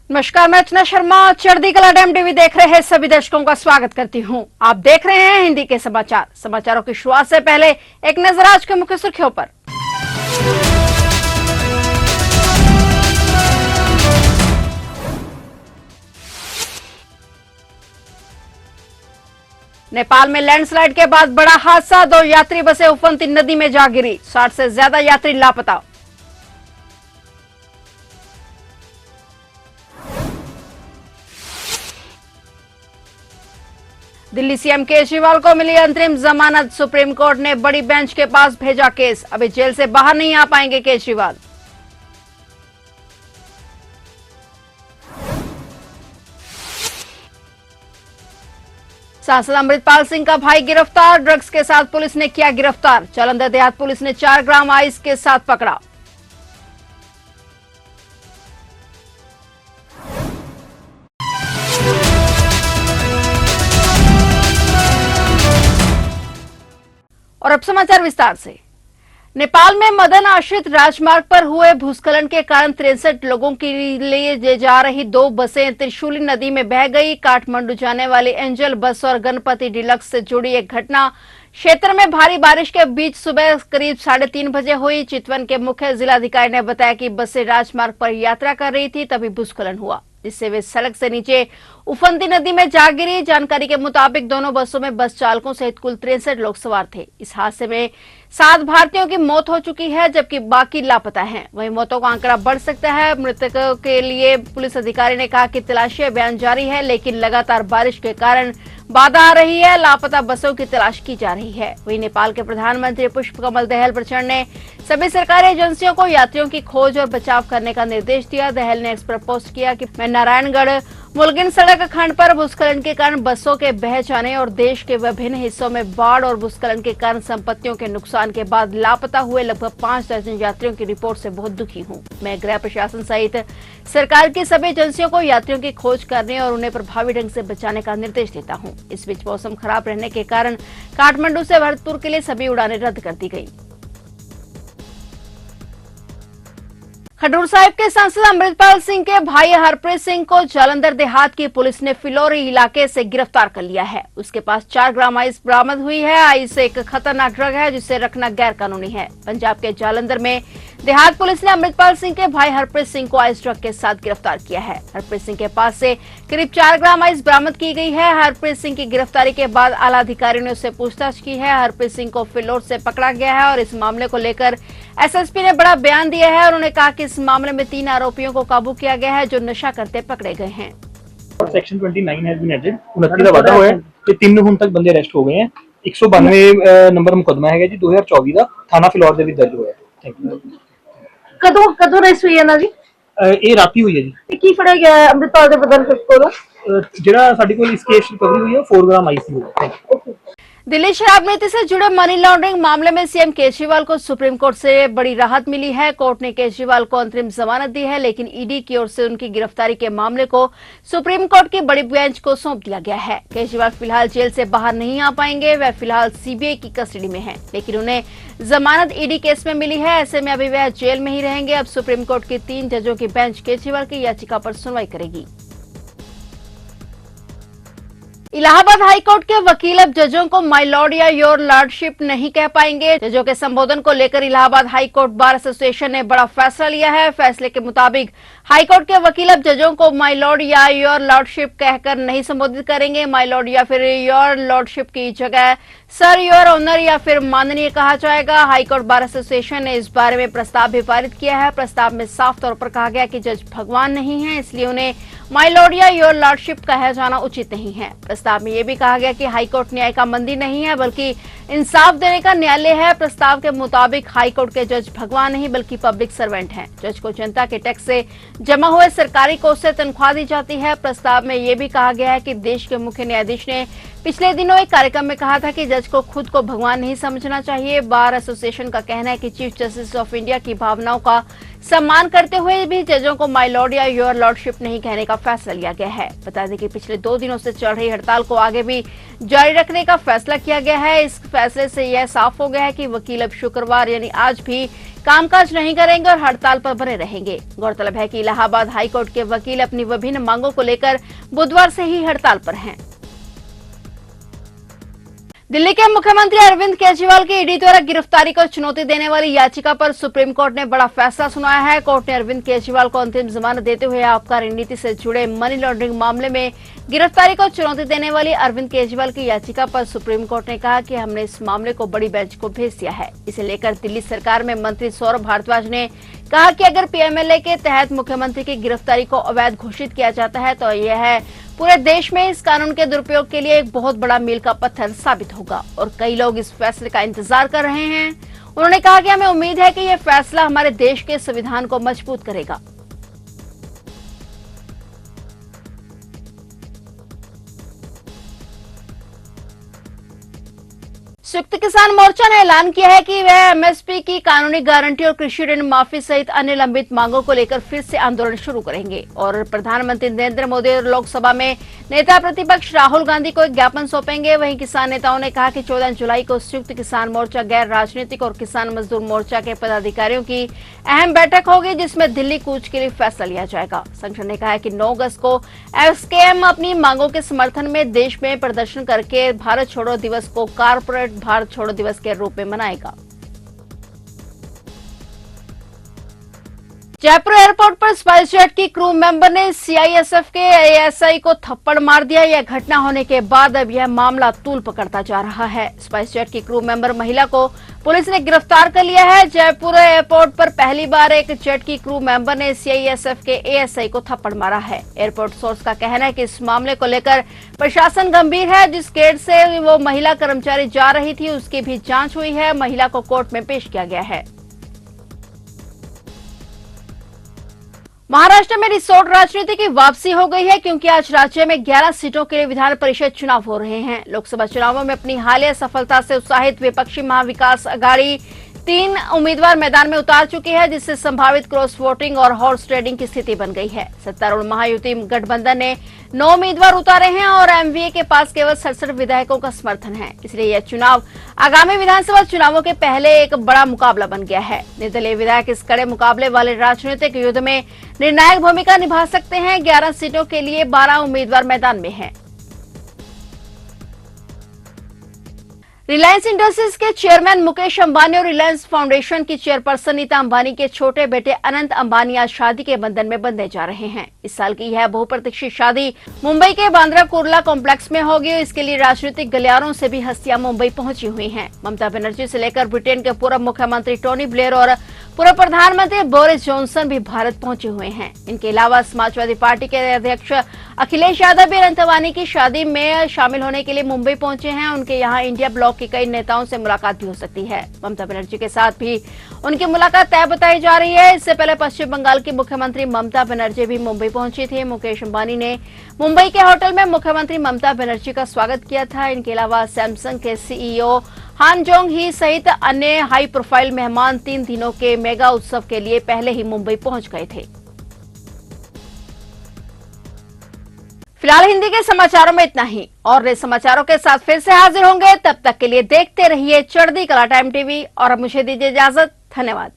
नमस्कार, मैं अर्चना शर्मा चढ़ती कला डैम टीवी देख रहे हैं सभी दर्शकों का स्वागत करती हूं। आप देख रहे हैं हिंदी के समाचार। समाचारों की शुरुआत से पहले एक नजर आज के मुख्य सुर्खियों पर। नेपाल में लैंडस्लाइड के बाद बड़ा हादसा, 2 यात्री बसें उफनती नदी में जा गिरी, 60 से ज्यादा यात्री लापता। दिल्ली सीएम केजरीवाल को मिली अंतरिम जमानत, सुप्रीम कोर्ट ने बड़ी बेंच के पास भेजा केस, अभी जेल से बाहर नहीं आ पाएंगे केजरीवाल। सांसद अमृतपाल सिंह का भाई गिरफ्तार, ड्रग्स के साथ पुलिस ने किया गिरफ्तार। जालंधर देहात पुलिस ने 4 ग्राम आइस के साथ पकड़ा। और अब समाचार विस्तार से। नेपाल में मदन आश्रित राजमार्ग पर हुए भूस्खलन के कारण 63 लोगों के लिए जा रही 2 बसें त्रिशूली नदी में बह गई। काठमांडू जाने वाली एंजल बस और गणपति डिलक्स से जुड़ी एक घटना क्षेत्र में भारी बारिश के बीच सुबह करीब 3:30 बजे हुई। चितवन के मुख्य जिलाधिकारी ने बताया कि बसें राजमार्ग पर यात्रा कर रही थी, तभी भूस्खलन हुआ, जिससे वे सड़क से नीचे उफनती नदी में जा गिरी। जानकारी के मुताबिक दोनों बसों में बस चालकों सहित कुल 63 लोग सवार थे। इस हादसे में 7 भारतीयों की मौत हो चुकी है, जबकि बाकी लापता हैं। वहीं मौतों का आंकड़ा बढ़ सकता है। मृतकों के लिए पुलिस अधिकारी ने कहा कि तलाशी अभियान जारी है, लेकिन लगातार बारिश के कारण बाधा आ रही है। लापता बसों की तलाश की जा रही है। वहीं नेपाल के प्रधानमंत्री पुष्पकमल दहल प्रचंड ने सभी सरकारी एजेंसियों को यात्रियों की खोज और बचाव करने का निर्देश दिया। दहल ने एक्स पर पोस्ट किया कि मैं नारायणगढ़ मुलगिन सड़क खंड पर भूस्खलन के कारण बसों के बह जाने और देश के विभिन्न हिस्सों में बाढ़ और भूस्खलन के कारण संपत्तियों के नुकसान के बाद लापता हुए लगभग 5 दर्जन यात्रियों की रिपोर्ट से बहुत दुखी हूं। मैं गृह प्रशासन सहित सरकार की सभी एजेंसियों को यात्रियों की खोज करने और उन्हें प्रभावी ढंग से बचाने का निर्देश देता हूं। इस बीच मौसम खराब रहने के कारण काठमांडू से भरतपुर के लिए सभी उड़ानें रद्द कर दी गई। खडूर साहिब के सांसद अमृतपाल सिंह के भाई हरप्रीत सिंह को जालंधर देहात की पुलिस ने फिलौरी इलाके से गिरफ्तार कर लिया है। उसके पास 4 ग्राम आइस बरामद हुई है। आइस एक खतरनाक ड्रग है, जिसे रखना गैर कानूनी है। पंजाब के जालंधर में देहात पुलिस ने अमृतपाल सिंह के भाई हरप्रीत सिंह को आइस ड्रग के साथ गिरफ्तार किया है। हरप्रीत सिंह के पास से करीब 4 ग्राम आइस बरामद की गई है। हरप्रीत सिंह की गिरफ्तारी के बाद आला अधिकारियों ने उससे पूछताछ की है। हरप्रीत सिंह को फिलौर से पकड़ा गया है और इस मामले को लेकर एसएसपी ने बड़ा बयान दिया है। उन्होंने कहा कि इस मामले में 3 आरोपियों को काबू किया गया है, जो नशा करते पकड़े गए हैं। सेक्शन 29 हैज बीन एडेड 29 ਦਾ ਵਾਧਾ ਹੋਇਆ ਤੇ 3 ਹੁਣ ਤੱਕ ਬੰਦੇ ਅਰੈਸਟ ਹੋ ਗਏ हैं। 192 ਨੰਬਰ ਮੁਕੱਦਮਾ ਹੈਗਾ ਜੀ 2024 ਦਾ ਥਾਣਾ ਫਿਲੌਰ ਦੇ ਵਿੱਚ ਦਰਜ ਹੋਇਆ। Thank you. ਕਦੋਂ ਰੈਸਟ ਹੋਈ ਇਹਨਾਂ ਦੀ? ਇਹ ਰਾਤੀ ਹੋਈ ਹੈ ਜੀ। ਤੇ ਕੀ ਫੜਿਆ ਗਿਆ ਅੰਮ੍ਰਿਤਪਾਲ ਦੇ ਬਦਨ ਕੋਲੋਂ? ਜਿਹੜਾ ਸਾਡੀ ਕੋਲ ਇਸ ਕੇਸ ਰਿਕਵਰੀ हुई है 4 ग्राम आईसी हुआ। Thank you. दिल्ली शराब नीति से जुड़े मनी लॉन्ड्रिंग मामले में सीएम केजरीवाल को सुप्रीम कोर्ट से बड़ी राहत मिली है। कोर्ट ने केजरीवाल को अंतरिम जमानत दी है, लेकिन ईडी की ओर से उनकी गिरफ्तारी के मामले को सुप्रीम कोर्ट की बड़ी बेंच को सौंप दिया गया है। केजरीवाल फिलहाल जेल से बाहर नहीं आ पाएंगे। वह फिलहाल सीबीआई की कस्टडी में हैं, लेकिन उन्हें जमानत ईडी केस में मिली है। ऐसे में अभी वह जेल में ही रहेंगे। अब सुप्रीम कोर्ट की 3 जजों की बेंच केजरीवाल की याचिका पर सुनवाई करेगी। इलाहाबाद हाईकोर्ट के वकील अब जजों को माय लॉर्ड या योर लॉर्डशिप नहीं कह पाएंगे। जजों के संबोधन को लेकर इलाहाबाद हाईकोर्ट बार एसोसिएशन ने बड़ा फैसला लिया है। फैसले के मुताबिक हाईकोर्ट के वकील अब जजों को माय लॉर्ड या योर लॉर्डशिप कहकर नहीं संबोधित करेंगे। माय लॉर्ड या फिर योर लॉर्डशिप की जगह सर, योर ऑनर या फिर माननीय कहा जाएगा। हाईकोर्ट बार एसोसिएशन ने इस बारे में प्रस्ताव भी पारित किया है। प्रस्ताव में साफ तौर पर कहा गया कि जज भगवान नहीं है, इसलिए उन्हें माय लॉर्ड या योर लॉर्डशिप कहा जाना उचित नहीं है। प्रस्ताव में यह भी कहा गया कि हाईकोर्ट न्याय का मंदिर नहीं है, बल्कि इंसाफ देने का न्यायालय है। प्रस्ताव के मुताबिक हाईकोर्ट के जज भगवान नहीं बल्कि पब्लिक सर्वेंट हैं। जज को जनता के टैक्स से जमा हुए सरकारी कोष से तनख्वाह दी जाती है। प्रस्ताव में यह भी कहा गया है कि देश के मुख्य न्यायाधीश ने पिछले दिनों एक कार्यक्रम में कहा था कि जज को खुद को भगवान नहीं समझना चाहिए। बार एसोसिएशन का कहना है कि चीफ जस्टिस ऑफ इंडिया की भावनाओं का सम्मान करते हुए भी जजों को माय लॉर्ड या योर लॉर्डशिप नहीं कहने का फैसला लिया गया है। बता दें कि पिछले 2 दिनों से चल रही हड़ताल को आगे भी जारी रखने का फैसला किया गया है। इस फैसले से यह साफ हो गया है कि वकील अब शुक्रवार यानी आज भी कामकाज नहीं करेंगे और हड़ताल पर बने रहेंगे। गौरतलब है कि इलाहाबाद हाईकोर्ट के वकील अपनी विभिन्न मांगों को लेकर बुधवार से ही हड़ताल पर हैं। दिल्ली के मुख्यमंत्री अरविंद केजरीवाल की ईडी द्वारा गिरफ्तारी को चुनौती देने वाली याचिका पर सुप्रीम कोर्ट ने बड़ा फैसला सुनाया है। कोर्ट ने अरविंद केजरीवाल को अंतिम जमानत देते हुए आबकारी नीति से जुड़े मनी लॉन्ड्रिंग मामले में गिरफ्तारी को चुनौती देने वाली अरविंद केजरीवाल की याचिका पर सुप्रीम कोर्ट ने कहा कि हमने इस मामले को बड़ी बेंच को भेज दिया है। इसे लेकर दिल्ली सरकार में मंत्री सौरभ भारद्वाज ने कहा कि अगर पीएमएलए के तहत मुख्यमंत्री की गिरफ्तारी को अवैध घोषित किया जाता है तो यह पूरे देश में इस कानून के दुरुपयोग के लिए एक बहुत बड़ा मील का पत्थर साबित होगा और कई लोग इस फैसले का इंतजार कर रहे हैं। उन्होंने कहा कि हमें उम्मीद है कि यह फैसला हमारे देश के संविधान को मजबूत करेगा। संयुक्त किसान मोर्चा ने ऐलान किया है कि वह एमएसपी की कानूनी गारंटी और कृषि ऋण माफी सहित अन्य लंबित मांगों को लेकर फिर से आंदोलन शुरू करेंगे और प्रधानमंत्री नरेंद्र मोदी और लोकसभा में नेता प्रतिपक्ष राहुल गांधी को एक ज्ञापन सौंपेंगे। वहीं किसान नेताओं ने कहा कि 14 जुलाई को संयुक्त किसान मोर्चा गैर राजनीतिक और किसान मजदूर मोर्चा के पदाधिकारियों की अहम बैठक होगी जिसमें दिल्ली कूच के लिए फैसला लिया जाएगा। संगठन ने कहा है कि 9 अगस्त को एसकेएम अपनी मांगों के समर्थन में देश में प्रदर्शन करके भारत छोड़ो दिवस को कारपोरेट भारत छोड़ो दिवस के रूप में मनाएगा। जयपुर एयरपोर्ट पर स्पाइस जेट की क्रू मेंबर ने सीआईएसएफ के एएसआई को थप्पड़ मार दिया। यह घटना होने के बाद अब यह मामला तूल पकड़ता जा रहा है। स्पाइस जेट की क्रू मेंबर महिला को पुलिस ने गिरफ्तार कर लिया है। जयपुर एयरपोर्ट पर पहली बार एक जेट की क्रू मेंबर ने सीआईएसएफ के एएसआई को थप्पड़ मारा है। एयरपोर्ट सोर्स का कहना है कि इस मामले को लेकर प्रशासन गंभीर है। जिस गेट से वो महिला कर्मचारी जा रही थी उसकी भी जांच हुई है। महिला को कोर्ट में पेश किया गया है। महाराष्ट्र में रिसोर्ट राजनीति की वापसी हो गई है क्योंकि आज राज्य में 11 सीटों के लिए विधान परिषद चुनाव हो रहे हैं। लोकसभा चुनावों में अपनी हालिया सफलता से उत्साहित विपक्षी महाविकास अघाड़ी 3 उम्मीदवार मैदान में उतार चुकी है जिससे संभावित क्रॉस वोटिंग और हॉर्स ट्रेडिंग की स्थिति बन गई है। सत्तारूढ़ महायुति गठबंधन ने 9 उम्मीदवार उतारे हैं और एमवीए के पास केवल 67 विधायकों का समर्थन है। इसलिए यह चुनाव आगामी विधानसभा चुनावों के पहले एक बड़ा मुकाबला बन गया है। निर्दलीय विधायक इस कड़े मुकाबले वाले राजनीतिक युद्ध में निर्णायक भूमिका निभा सकते हैं। 11 सीटों के लिए 12 उम्मीदवार मैदान में हैं। रिलायंस इंडस्ट्रीज के चेयरमैन मुकेश अंबानी और रिलायंस फाउंडेशन की चेयरपर्सन नीता अंबानी के छोटे बेटे अनंत अंबानी आज शादी के बंधन में बंधने जा रहे हैं। इस साल की यह बहुप्रतीक्षित शादी मुंबई के बांद्रा कुर्ला कॉम्प्लेक्स में होगी। इसके लिए राजनीतिक गलियारों से भी हस्तियां मुंबई पहुंची हुई हैं। ममता बनर्जी से लेकर ब्रिटेन के पूर्व मुख्यमंत्री टोनी ब्लेयर और पूर्व प्रधानमंत्री बोरिस जॉनसन भी भारत पहुंचे हुए हैं। इनके अलावा समाजवादी पार्टी के अध्यक्ष अखिलेश यादव भी अनंत अंबानी की शादी में शामिल होने के लिए मुंबई पहुंचे हैं। उनके यहां इंडिया ब्लॉक के कई नेताओं से मुलाकात भी हो सकती है। ममता बनर्जी के साथ भी उनकी मुलाकात तय बताई जा रही है। इससे पहले पश्चिम बंगाल की मुख्यमंत्री ममता बनर्जी भी मुंबई पहुंची थी। मुकेश अंबानी ने मुंबई के होटल में मुख्यमंत्री ममता बनर्जी का स्वागत किया था। इनके अलावा सैमसंग के सीईओ हान जोंग ही सहित अन्य हाई प्रोफाइल मेहमान 3 दिनों के मेगा उत्सव के लिए पहले ही मुंबई पहुंच गए थे। फिलहाल हिंदी के समाचारों में इतना ही और नए समाचारों के साथ फिर से हाजिर होंगे। तब तक के लिए देखते रहिए चढ़ती कला टाइम टीवी और अब मुझे दीजिए इजाजत। धन्यवाद।